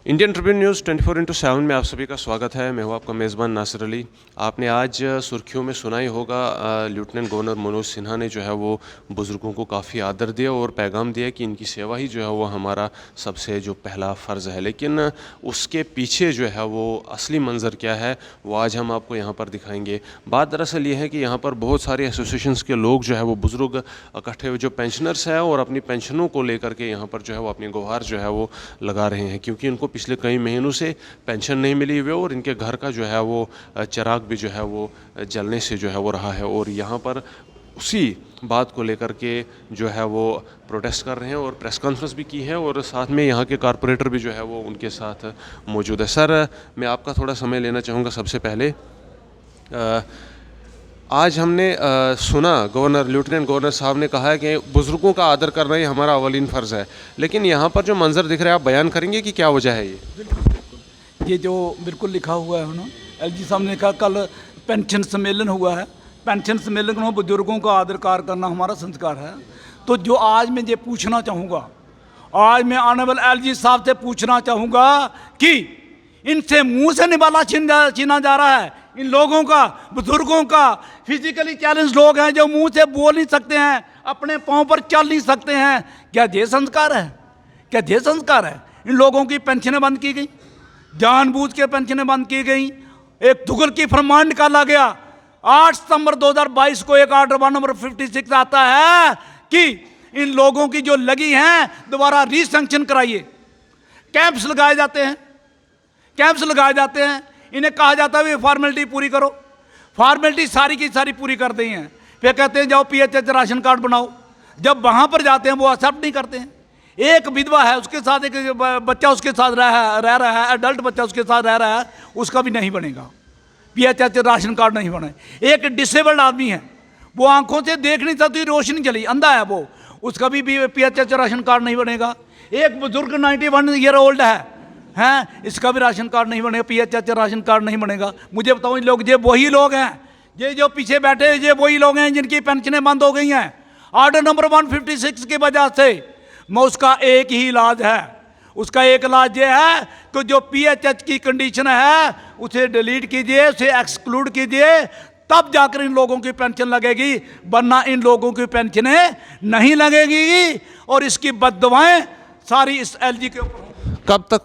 Indian Tribune news 24/7 में आप सभी का स्वागत है। मैं हूं आपका मेज़बान नासिर अली। आपने आज सुर्खियों में सुना ही होगा, लेफ्टिनेंट गवर्नर मनोज सिन्हा ने जो है वो बुज़ुर्गों को काफ़ी आदर दिया और पैगाम दिया कि इनकी सेवा ही जो है वो हमारा सबसे जो पहला फ़र्ज़ है। लेकिन उसके पीछे जो है वो असली मंज़र क्या है वो आज हम आपको यहाँ पर दिखाएंगे। बात दरअसल ये है कि यहाँ पर बहुत सारे एसोसिएशंस के लोग जो है वो बुज़ुर्ग इकट्ठे हुए जो पेंशनर्स हैं और अपनी पेंशनों को लेकर के यहाँ पर जो है वो अपनी गुहार जो है वो लगा रहे हैं, क्योंकि इनको पिछले कई महीनों से पेंशन नहीं मिली हुई और इनके घर का जो है वो चिराग भी जो है वो जलने से जो है वो रहा है। और यहाँ पर उसी बात को लेकर के जो है वो प्रोटेस्ट कर रहे हैं और प्रेस कॉन्फ्रेंस भी की है और साथ में यहाँ के कारपोरेटर भी जो है वो उनके साथ मौजूद है। सर, मैं आपका थोड़ा समय लेना चाहूँगा। सबसे पहले आज हमने सुना लेफ्टिनेंट गवर्नर साहब ने कहा है कि बुज़ुर्गों का आदर करना ही हमारा अवलीन फ़र्ज़ है, लेकिन यहाँ पर जो मंज़र दिख रहा है आप बयान करेंगे कि क्या वजह है ये जो बिल्कुल लिखा हुआ है ना, एलजी साहब ने कहा कल पेंशन सम्मेलन हुआ है, पेंशन सम्मेलन में बुजुर्गों का आदर करना हमारा संस्कार है। तो जो आज मैं ये पूछना चाहूँगा, आज मैं ऑनरेबल एलजी साहब से पूछना चाहूँगा कि इनसे मुंह से निवाला छीना जा रहा है। इन लोगों का, बुजुर्गों का, फिजिकली चैलेंज लोग हैं जो मुंह से बोल नहीं सकते हैं, अपने पाँव पर चल नहीं सकते हैं। क्या ये संस्कार है? क्या ये संस्कार है? इन लोगों की पेंशनें बंद की गई, जानबूझ के पेंशनें बंद की गई। एक तुगल की फरमान निकाला गया। 8 सितंबर 2022 को एक ऑर्डर 1 नंबर 56 आता है कि इन लोगों की जो लगी हैं दोबारा रीसैंक्शन कराइए। कैंप्स लगाए जाते हैं, कैंप्स लगाए जाते हैं। इन्हें कहा जाता है फॉर्मेलिटी पूरी करो, फॉर्मेलिटी सारी की सारी पूरी कर दी हैं। फिर कहते हैं जाओ पीएचएच राशन कार्ड बनाओ। जब वहाँ पर जाते हैं वो एक्सेप्ट नहीं करते हैं। एक विधवा है, उसके साथ एक बच्चा उसके साथ रह रहा है, एडल्ट बच्चा उसके साथ रह रहा है, उसका भी नहीं बनेगा, पीएचएच राशन कार्ड नहीं बने। एक डिसेबल्ड आदमी है, वो आंखों से देख नहीं सकती, रोशनी चली, अंधा है वो, उसका भी पीएचएच राशन कार्ड नहीं बनेगा। एक बुजुर्ग 91 ईयर ओल्ड है, इसका भी राशन कार्ड नहीं बनेगा, पीएचएच राशन कार्ड नहीं बनेगा। मुझे बताओ, इन लोग ये वही लोग हैं, ये जो पीछे बैठे ये वही लोग हैं जिनकी पेंशनें बंद हो गई हैं ऑर्डर नंबर 156 की वजह से। मैं उसका एक ही इलाज है, उसका एक इलाज ये है कि जो पीएचएच की कंडीशन है उसे डिलीट कीजिए, उसे एक्सक्लूड कीजिए, तब जाकर इन लोगों की पेंशन लगेगी, वरना इन लोगों की पेंशनें नहीं लगेगी। और इसकी बद्दुआएं सारी इस एलजी के ऊपर।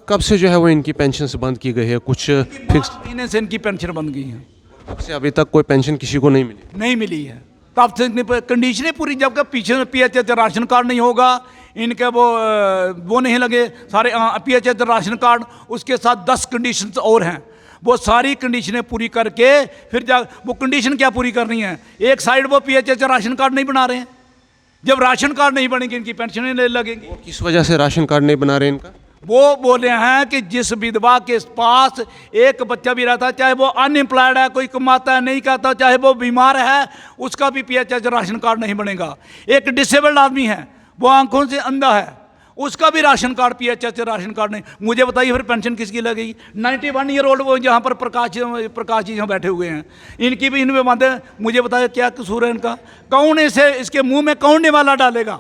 कब से जो है वो इनकी पेंशन से बंद की गई है? कुछ फिक्स महीने से इनकी पेंशन बंद गई है। अब से अभी तक कोई पेंशन किसी को नहीं मिली है। तब से कंडीशनें पूरी, जबकि पीछे पीएचएच राशन कार्ड नहीं होगा, इनके वो नहीं लगे सारे पीएचएच राशन कार्ड, उसके साथ 10 कंडीशंस और हैं। वो सारी कंडीशनें पूरी करके फिर वो कंडीशन क्या पूरी करनी है? एक साइड वो पीएचएच राशन कार्ड नहीं बना रहे हैं। जब राशन कार्ड नहीं बनेंगे इनकी पेंशनें नहीं लगेंगी। किस वजह से राशन कार्ड नहीं बना रहे इनका? वो बोले हैं कि जिस विधवा के पास एक बच्चा भी रहता है, चाहे वो अनएम्प्लॉयड है, कोई कमाता है नहीं खाता, चाहे वो बीमार है, उसका भी पीएचएच राशन कार्ड नहीं बनेगा। एक डिसेबल्ड आदमी है, वो आंखों से अंधा है, उसका भी ration card, PHH ration card नहीं। मुझे बताइए फिर पेंशन किसकी लगेगी? 91 ईयर ओल्ड वो जहाँ पर प्रकाश जी यहाँ बैठे हुए हैं, इनकी भी इनमें बात है। मुझे बताइए क्या कसूर है इनका? कौन इसे, इसके मुँह में कौन निवाला डालेगा?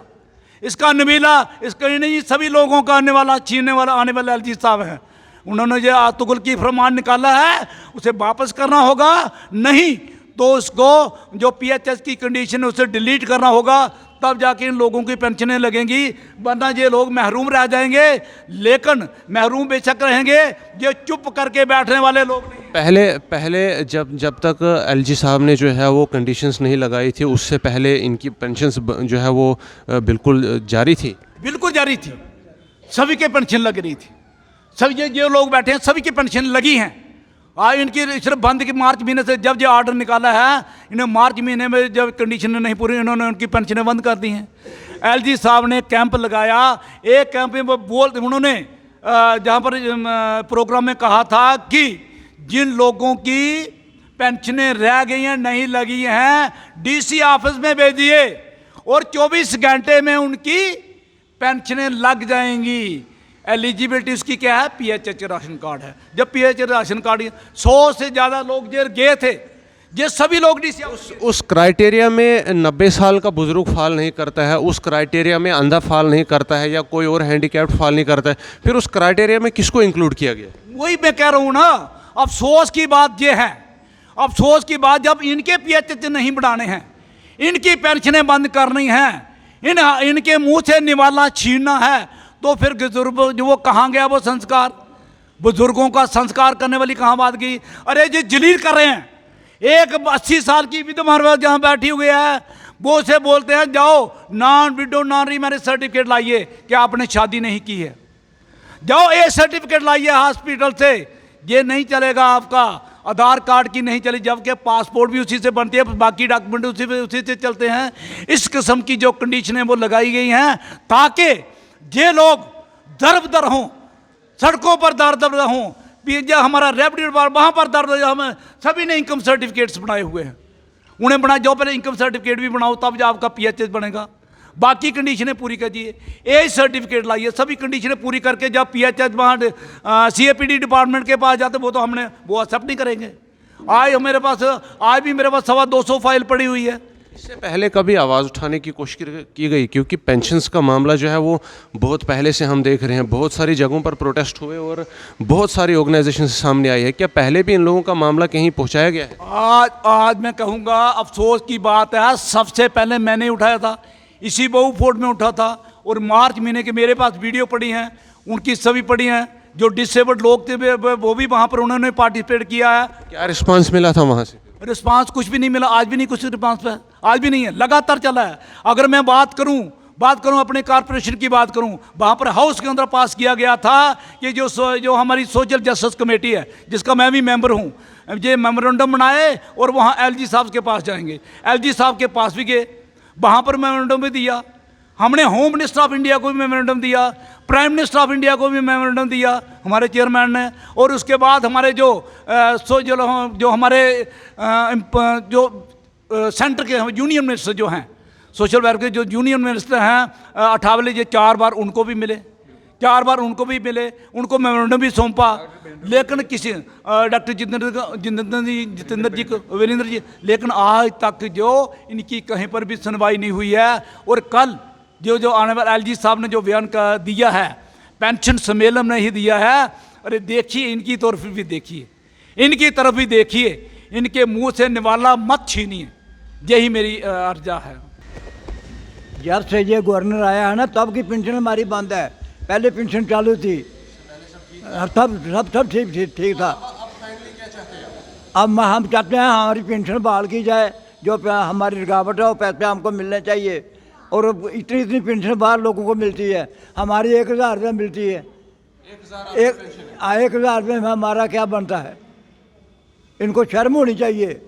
इसका नबीला, इसका नहीं, सभी लोगों का आने वाला, छीनने वाला आने वाला एलजी साहब है। उन्होंने जो तुगल की फरमान निकाला है उसे वापस करना होगा, नहीं तो उसको जो पीएचएस की कंडीशन है उसे डिलीट करना होगा, तब जाके इन लोगों की पेंशनें लगेंगी, वरना ये लोग महरूम रह जाएंगे। लेकिन महरूम बेशक रहेंगे, ये चुप करके बैठने वाले लोग नहीं। पहले जब तक एलजी साहब ने जो है वो कंडीशंस नहीं लगाई थी, उससे पहले इनकी पेंशन्स जो है वो बिल्कुल जारी थी, बिल्कुल जारी थी, सभी के पेंशन लग रही थी। सभी जो लोग बैठे हैं सभी की पेंशन लगी हैं। आज इनकी सिर्फ बंद की मार्च महीने से, जब जो ऑर्डर निकाला है इन्हें मार्च महीने में जब कंडीशन नहीं पूरी, इन्होंने उनकी पेंशनें बंद कर दी हैं। एलजी साहब ने कैंप लगाया, एक कैंप में वो उन्होंने जहाँ पर प्रोग्राम में कहा था कि जिन लोगों की पेंशनें रह गई हैं, नहीं लगी हैं, डीसी ऑफिस में भेजिए और 24 घंटे में उनकी पेंशनें लग जाएंगी। एलिजिबिलिटी उसकी क्या है? पीएचएच राशन कार्ड है। जब पीएचएच राशन कार्ड 100 से ज़्यादा लोग जो गए थे, ये सभी लोग डीसी उस क्राइटेरिया में 90 साल का बुजुर्ग फाल नहीं करता है, उस क्राइटेरिया में अंधा फाल नहीं करता है या कोई और हैंडीकैप्ड फाल नहीं करता है, फिर उस क्राइटेरिया में किसको इंक्लूड किया गया? वही मैं कह रहा हूँ ना, अफसोस की बात ये है, अफसोस की बात जब इनके पीएचएच नहीं बढ़ाने हैं, इनकी पेंशनें बंद करनी हैं, इनके मुंह से निवाला छीनना है, तो फिर बुजुर्ग जो वो कहाँ गया वो संस्कार? बुजुर्गों का संस्कार करने वाली कहाँ बात की? अरे जी जलील कर रहे हैं, एक 80 साल की विधवा जहाँ बैठी हुई है वो से बोलते हैं जाओ non window non remarriage certificate लाइए कि आपने शादी नहीं की है, जाओ ये सर्टिफिकेट लाइए हॉस्पिटल से। ये नहीं चलेगा, आपका आधार कार्ड की नहीं चली, जबकि पासपोर्ट भी उसी से बनती है, बाकी डॉक्यूमेंट उसी से चलते हैं। इस किस्म की जो कंडीशनें वो लगाई गई हैं ताकि ये लोग दर हों, सड़कों पर दर हों, जो हमारा रेवन्यू वहाँ पर दर्द, हम सभी ने इनकम सर्टिफिकेट्स बनाए हुए हैं, उन्हें बनाए, जो पहले इनकम सर्टिफिकेट भी बनाओ तब जो आपका पीएचएस बनेगा। बाकी कंडीशनें पूरी कीजिए, एज सर्टिफिकेट लाइए, सभी कंडीशनें पूरी करके जब पीएचएस वहाँ सीएपीडी डिपार्टमेंट के पास जाते वो तो हमने वो एक्सेप्ट नहीं करेंगे। आज भी मेरे पास 200 फाइल पड़ी हुई है। इससे पहले कभी आवाज़ उठाने की कोशिश की गई? क्योंकि पेंशन्स का मामला जो है वो बहुत पहले से हम देख रहे हैं, बहुत सारी जगहों पर प्रोटेस्ट हुए और बहुत सारी ऑर्गेनाइजेशन सामने आई है। क्या पहले भी इन लोगों का मामला कहीं पहुंचाया गया है? आज मैं कहूँगा अफसोस की बात है, सबसे पहले मैंने उठाया था, इसी बहू फोर्ट में उठा था, और मार्च महीने के मेरे पास वीडियो पड़ी हैं, उनकी सभी पड़ी हैं। जो डिसेबल्ड लोग थे वो भी वहाँ पर उन्होंने पार्टिसिपेट किया है। क्या रिस्पांस मिला था वहाँ से? रिस्पांस कुछ भी नहीं मिला, आज भी नहीं कुछ रिस्पांस है, आज भी नहीं है, लगातार चला है। अगर मैं बात करूं अपने कॉरपोरेशन की बात करूं, वहाँ पर हाउस के अंदर पास किया गया था कि जो हमारी सोशल जस्टिस कमेटी है जिसका मैं भी मेंबर हूं, ये मेमोरेंडम बनाए और वहाँ एलजी साहब के पास जाएंगे। एलजी साहब के पास भी गए, वहाँ पर मेमोरेंडम भी दिया, हमने होम मिनिस्टर ऑफ इंडिया को भी मेमोरेंडम दिया, प्राइम मिनिस्टर ऑफ इंडिया को भी मेमोरेंडम दिया हमारे चेयरमैन ने, और उसके बाद हमारे जो हमारे सेंटर के यूनियन मिनिस्टर जो हैं, सोशल वेलफेयर जो यूनियन मिनिस्टर हैं अठावले, ये 4 बार उनको भी मिले, उनको मेमोरेंडम भी सौंपा, लेकिन किसी डॉक्टर जितेंद्र जी को वीरेंद्र जी, लेकिन आज तक जो इनकी कहीं पर भी सुनवाई नहीं हुई है। और कल जो आने वाले एलजी साहब ने जो बयान दिया है, पेंशन सम्मेलन में ही दिया है, अरे देखिए इनकी तरफ भी देखिए, इनके मुंह से निवाला मत छीनिए, यही मेरी अर्जा है। जब से ये गवर्नर आया है ना तब की पेंशन हमारी बंद है, पहले पेंशन चालू थी, सब ठीक था। अब हम चाहते हैं हमारी पेंशन बहाल की जाए, जो हमारी रुकावट है वो पैसे हमको मिलने चाहिए। और इतनी पेंशन बाहर लोगों को मिलती है, हमारी 1000 रुपये मिलती है। 1000 रुपये में हमारा क्या बनता है? इनको शर्म होनी चाहिए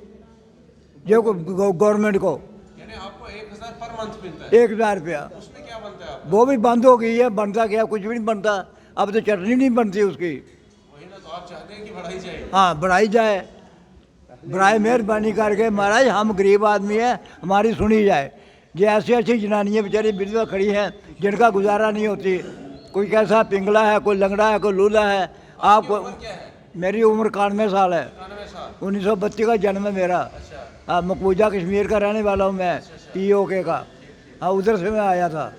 जो गवर्नमेंट को। आपको 1000 पर मंथ मिलता है? 1000 रुपया, उसमें क्या बनता है? वो भी बंद हो गई है, बनता क्या, कुछ भी नहीं बनता। अब तो चटनी नहीं बनती उसकी। वही ना, तो आप चाहते हैं कि बढ़ाई जाए? हाँ बढ़ाई जाए, बराए मेहरबानी करके महाराज, हम गरीब आदमी हैं, हमारी सुनी जाए। ये ऐसी जनानियाँ बेचारी विधवा खड़ी हैं जिनका गुजारा नहीं होती, कोई कैसा पिंगला है, कोई लंगड़ा है, कोई लूला है। आपको मेरी उम्र 91 साल है, 1932 का जन्म है मेरा। हाँ, मकबूजा कश्मीर का रहने वाला हूँ मैं, POK का। हाँ, उधर से मैं आया था।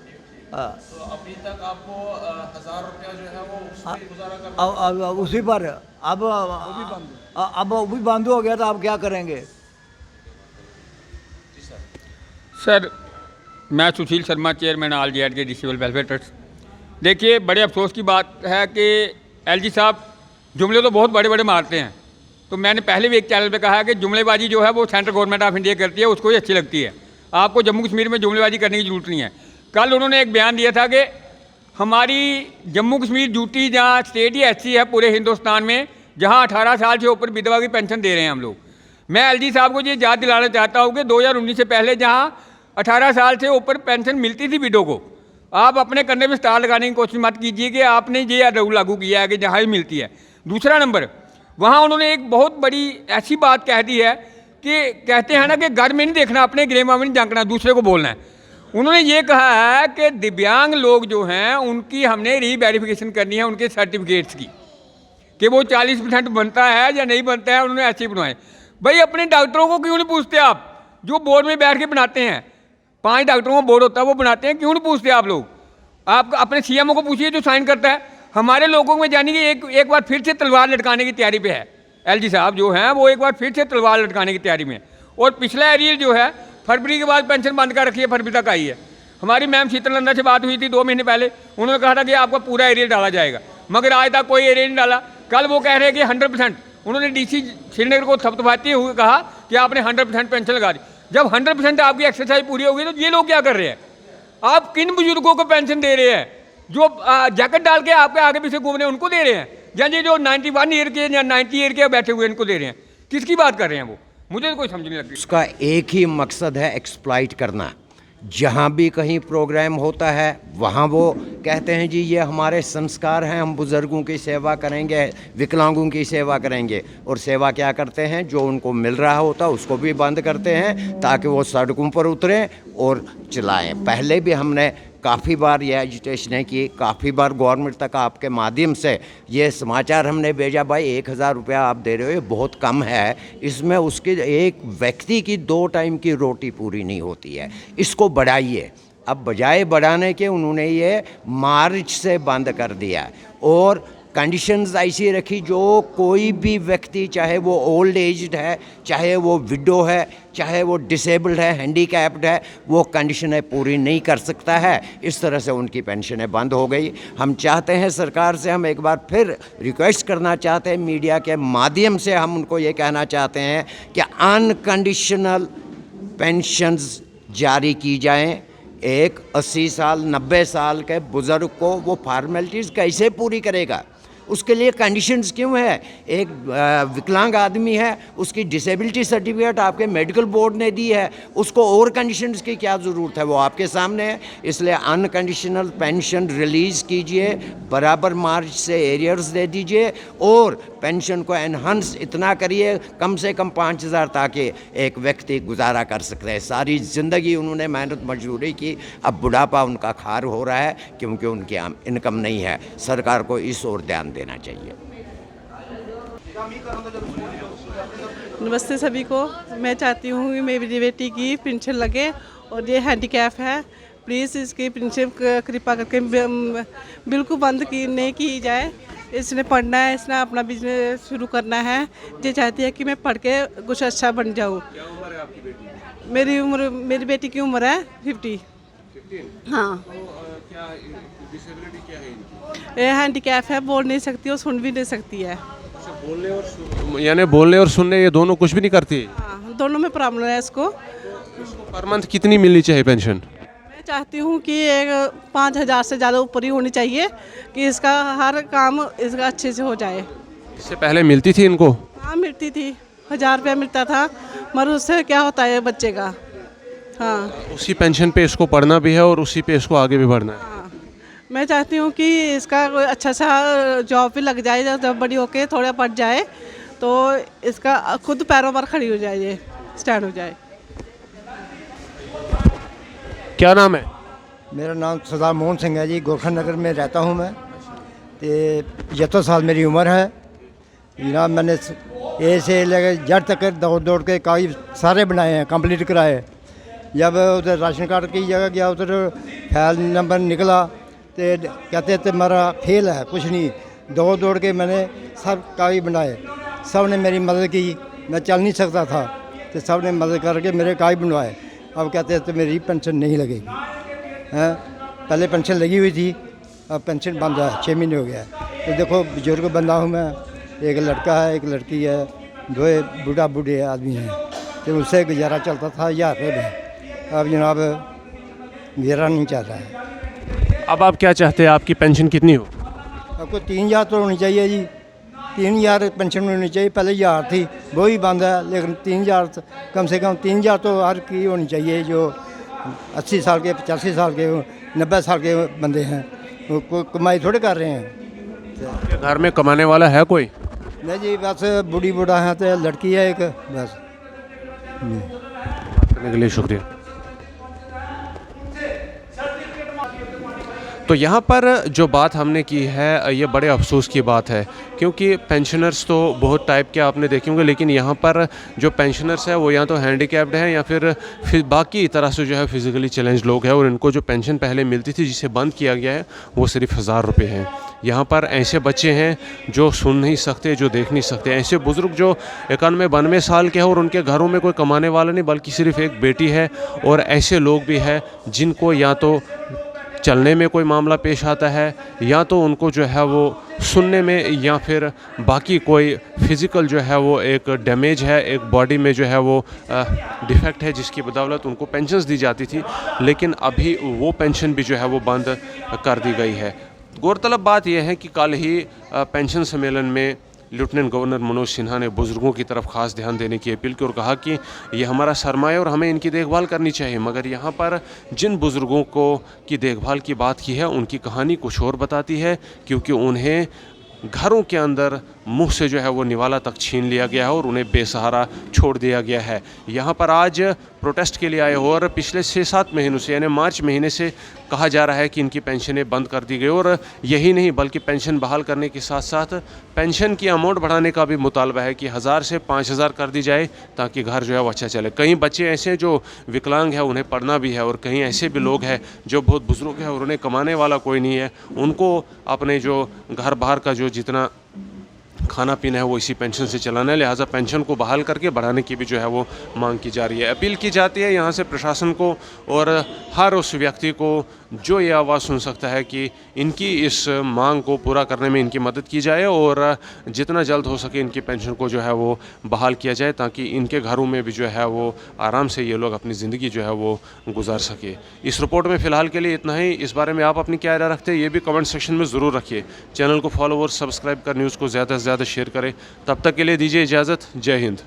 हाँ, तो अभी तक आपको 1000 रुपया जो है वो उसमें गुजारा करना? अब उसी पर अब वो भी बंद हो गया, तो आप क्या करेंगे? सर, मैं Sushil Sharma, chairman all Z के डिसेबल वेलफेयर ट्रस्ट। देखिए, बड़े अफसोस की बात है कि एलजी साहब जुमले तो बहुत बड़े बड़े मारते हैं। तो मैंने पहले भी एक चैनल पे कहा है कि जुमलेबाजी जो है वो सेंट्रल गवर्नमेंट ऑफ इंडिया करती है, उसको ही अच्छी लगती है। आपको जम्मू कश्मीर में जुमलेबाजी करने की जरूरत नहीं है। कल उन्होंने एक बयान दिया था कि हमारी जम्मू कश्मीर ड्यूटी जहाँ स्टेट ही ऐसी है पूरे हिंदुस्तान में जहाँ 18 साल से ऊपर विधवा की पेंशन दे रहे हैं हम लोग। मैं एलजी साहब को ये याद दिलाना चाहता हूँ कि 2019 से पहले जहाँ 18 साल से ऊपर पेंशन मिलती थी विडो को, आप अपने कंधे में स्टार लगाने की कोशिश मत कीजिए कि आपने ये रूल लागू किया है कि जहाँ ही मिलती है। दूसरा नंबर, वहाँ उन्होंने एक बहुत बड़ी ऐसी बात कह दी है कि कहते हैं ना कि घर में नहीं देखना, अपने गिरेमा में नहीं झांकना, दूसरे को बोलना है। उन्होंने ये कहा है कि दिव्यांग लोग जो हैं उनकी हमने रीवेरिफिकेशन करनी है उनके सर्टिफिकेट्स की, कि वो 40% बनता है या नहीं बनता है, उन्होंने ऐसे ही बनवाए। भाई अपने डॉक्टरों को क्यों नहीं पूछते आप, जो बोर्ड में बैठ के बनाते हैं, 5 डॉक्टरों का बोर्ड होता है वो बनाते हैं, क्यों नहीं पूछते आप लोग? आप अपने सीएमओ को पूछिए जो साइन करता है। हमारे लोगों में जानी कि एक बार फिर से तलवार लटकाने की तैयारी पे है। एलजी साहब जो हैं वो एक बार फिर से तलवार लटकाने की तैयारी में। और पिछला एरियल जो है फरवरी के बाद पेंशन बंद कर रखी है, फरवरी तक आई है। हमारी मैम शीतल नंदा से बात हुई थी 2 महीने पहले, उन्होंने कहा था कि आपका पूरा एरियल डाला जाएगा, मगर आज तक कोई एरियल नहीं डाला। कल वो कह रहे हैं कि 100%, उन्होंने डीसी श्रीनगर को थपथपाते हुए कहा कि आपने 100% पेंशन लगा दी। जब 100% आपकी एक्सरसाइज पूरी होगी तो ये लोग क्या कर रहे हैं? आप किन बुजुर्गों को पेंशन दे रहे हैं? जो जैकेट डाल के आपके आगे पीछे घूम रहे हैं उनको दे रहे हैं, या ये जो 91 ईयर के या 90 ईयर के बैठे हुए इनको दे रहे हैं? किसकी बात कर रहे हैं वो? मुझे तो कोई समझ नहीं लगती। उसका एक ही मकसद है, एक्सप्लॉइट करना। जहाँ भी कहीं प्रोग्राम होता है वहाँ वो कहते हैं जी ये हमारे संस्कार हैं, हम बुज़ुर्गों की सेवा करेंगे, विकलांगों की सेवा करेंगे। और सेवा क्या करते हैं? जो उनको मिल रहा होता है उसको भी बंद करते हैं ताकि वो सड़कों पर उतरें और चलाएं। पहले भी हमने काफ़ी बार ये एजिटेशनें की, काफ़ी बार गवर्नमेंट तक आपके माध्यम से ये समाचार हमने भेजा, भाई 1000 रुपया आप दे रहे हो, ये बहुत कम है, इसमें उसके एक व्यक्ति की 2 टाइम की रोटी पूरी नहीं होती है, इसको बढ़ाइए। अब बजाय बढ़ाने के उन्होंने ये मार्च से बंद कर दिया और कंडीशंस ऐसी रखी जो कोई भी व्यक्ति, चाहे वो ओल्ड एज्ड है, चाहे वो विडो है, चाहे वो डिसेबल्ड है, हैंडीकैप्ड है, वो कंडीशनें पूरी नहीं कर सकता है। इस तरह से उनकी पेंशनें बंद हो गई। हम चाहते हैं सरकार से, हम एक बार फिर रिक्वेस्ट करना चाहते हैं, मीडिया के माध्यम से हम उनको ये कहना चाहते हैं कि अनकंडीशनल पेंशन्स जारी की जाएं। एक 80 साल 90 साल के बुज़ुर्ग को वो फॉर्मेलिटीज़ कैसे पूरी करेगा? उसके लिए कंडीशंस क्यों है? एक विकलांग आदमी है, उसकी डिसेबिलिटी सर्टिफिकेट आपके मेडिकल बोर्ड ने दी है, उसको और कंडीशंस की क्या ज़रूरत है? वो आपके सामने है। इसलिए अनकंडीशनल पेंशन रिलीज़ कीजिए, बराबर मार्च से एरियर्स दे दीजिए और पेंशन को एनहांस इतना करिए कम से कम 5000 ताकि एक व्यक्ति गुजारा कर सकते हैं। सारी ज़िंदगी उन्होंने मेहनत मजदूरी की, अब बुढ़ापा उनका खार हो रहा है क्योंकि उनकी इनकम नहीं है। सरकार को इस ओर ध्यान देना चाहिए। नमस्ते सभी को। मैं चाहती हूँ कि मेरी बेटी की पेंशन लगे और ये हैंडीकैप है, प्लीज़ इसकी पेंशन कृपा करके बिल्कुल बंद की नहीं की जाए। इसने पढ़ना है, इसने अपना बिजनेस शुरू करना है। ये चाहती है कि मैं पढ़ के कुछ अच्छा बन जाऊँ। मेरी बेटी की उम्र है 50। हाँ, ये हैंडीकैप है, बोल नहीं सकती और सुन भी नहीं सकती है। यानी बोलने और सुनने ये दोनों कुछ भी नहीं करती? हाँ, दोनों में प्रॉब्लम है इसको। पर मंथ कितनी मिलनी चाहिए पेंशन? मैं चाहती हूँ कि 5000 से ज़्यादा ऊपर ही होनी चाहिए कि इसका हर काम इसका अच्छे से हो जाए। इससे पहले मिलती थी इनको? हाँ, मिलती थी, 1000 रुपया मिलता था, मगर उससे क्या होता है बच्चे का। हाँ, उसी पेंशन पे इसको पढ़ना भी है और उसी पे इसको आगे भी बढ़ना है। हाँ, मैं चाहती हूँ कि इसका कोई अच्छा सा जॉब भी लग जाए, जब बड़ी होके थोड़ा पढ़ जाए तो इसका खुद पैरों पर खड़ी हो जाए, ये स्टैंड हो जाए। क्या नाम है? मेरा नाम सरदार मोहन सिंह है जी, गोरखा नगर में रहता हूँ मैं। तो 75 साल मेरी उम्र है जनाब। मैंने ए से लेकर जड़ तक दौड़ दौड़ के कागज सारे बनाए हैं, कंप्लीट कराए। जब उधर राशन कार्ड की जगह गया, उधर फाइल नंबर निकला तो कहते थे मेरा फेल है, कुछ नहीं। दौड़ दौड़ के मैंने सब कागज बनाए, सब ने मेरी मदद की। मैं चल नहीं सकता था तो सब ने मदद करके मेरे कागज बनवाए। अब कहते तो मेरी पेंशन नहीं लगेगी। हैं, पहले पेंशन लगी हुई थी, अब पेंशन बंद है, 6 महीने हो गया। तो देखो बुजुर्ग बंदा हूँ मैं, एक लड़का है एक लड़की है, 2 बूढ़ा बूढ़े आदमी हैं, तो उससे गुजारा चलता था 1000 रुपये में। अब जनाब गुजारा नहीं चल रहा है। अब आप क्या चाहते हैं, आपकी पेंशन कितनी हो? आपको 3000 तो होनी चाहिए जी, 3000 पेंशन होनी चाहिए। पहले 1000 थी, वो ही बंद है, लेकिन 3000 कम से कम 3000 तो हर की होनी चाहिए। जो 80 साल के 85 साल के 90 साल के बंदे हैं, वो कोई कमाई थोड़े कर रहे हैं। घर में कमाने वाला है कोई? नहीं जी, बस बूढ़ी बूढ़ा है तो लड़की है एक, बस। करने के लिए शुक्रिया। तो यहाँ पर जो बात हमने की है ये बड़े अफसोस की बात है, क्योंकि पेंशनर्स तो बहुत टाइप के आपने देखे होंगे, लेकिन यहाँ पर जो पेंशनर्स है वो या तो हैंडीकैप्ड हैं या फिर बाकी तरह से जो है फिज़िकली चैलेंज लोग हैं, और इनको जो पेंशन पहले मिलती थी जिसे बंद किया गया है वो सिर्फ 1000 रुपये हैं। यहाँ पर ऐसे बच्चे हैं जो सुन नहीं सकते, जो देख नहीं सकते, ऐसे बुज़ुर्ग जो 91-92 साल के हैं और उनके घरों में कोई कमाने वाला नहीं बल्कि सिर्फ एक बेटी है, और ऐसे लोग भी हैं जिनको या तो चलने में कोई मामला पेश आता है या तो उनको जो है वो सुनने में या फिर बाकी कोई फिज़िकल जो है वो एक डैमेज है, एक बॉडी में जो है वो डिफेक्ट है, जिसकी बदौलत उनको पेंशन्स दी जाती थी, लेकिन अभी वो पेंशन भी जो है वो बंद कर दी गई है। गौरतलब बात यह है कि कल ही पेंशन सम्मेलन में लेफ्टिनेंट गवर्नर मनोज सिन्हा ने बुज़ुर्गों की तरफ खास ध्यान देने की अपील की और कहा कि ये हमारा सरमाया और हमें इनकी देखभाल करनी चाहिए। मगर यहाँ पर जिन बुज़ुर्गों को की देखभाल की बात की है उनकी कहानी कुछ और बताती है, क्योंकि उन्हें घरों के अंदर मुंह से जो है वो निवाला तक छीन लिया गया है और उन्हें बेसहारा छोड़ दिया गया है। यहाँ पर आज प्रोटेस्ट के लिए आए हो और पिछले 6-7 महीनों से यानी मार्च महीने से कहा जा रहा है कि इनकी पेंशनें बंद कर दी गई, और यही नहीं बल्कि पेंशन बहाल करने के साथ साथ पेंशन की अमाउंट बढ़ाने का भी मुतालबा है कि 1000 से 5000 कर दी जाए ताकि घर जो है वो अच्छा चले। कई बच्चे ऐसे हैं जो विकलांग है, उन्हें पढ़ना भी है, और कहीं ऐसे भी लोग हैं जो बहुत बुज़ुर्ग हैं और उन्हें कमाने वाला कोई नहीं है, उनको अपने जो घर बाहर का जो जितना खाना पीना है वो इसी पेंशन से चलाना है। लिहाजा पेंशन को बहाल करके बढ़ाने की भी जो है वो मांग की जा रही है। अपील की जाती है यहाँ से प्रशासन को और हर उस व्यक्ति को जो ये आवाज़ सुन सकता है कि इनकी इस मांग को पूरा करने में इनकी मदद की जाए और जितना जल्द हो सके इनकी पेंशन को जो है वो बहाल किया जाए ताकि इनके घरों में भी जो है वो आराम से ये लोग अपनी ज़िंदगी जो है वो गुजार सके। इस रिपोर्ट में फ़िलहाल के लिए इतना ही। इस बारे में आप अपनी क्या राय रखते हैं ये भी कमेंट सेक्शन में ज़रूर रखिए। चैनल को फॉलो और सब्सक्राइब कर न्यूज़ को ज़्यादा से ज़्यादा शेयर करें। तब तक के लिए दीजिए इजाज़त। जय हिंद।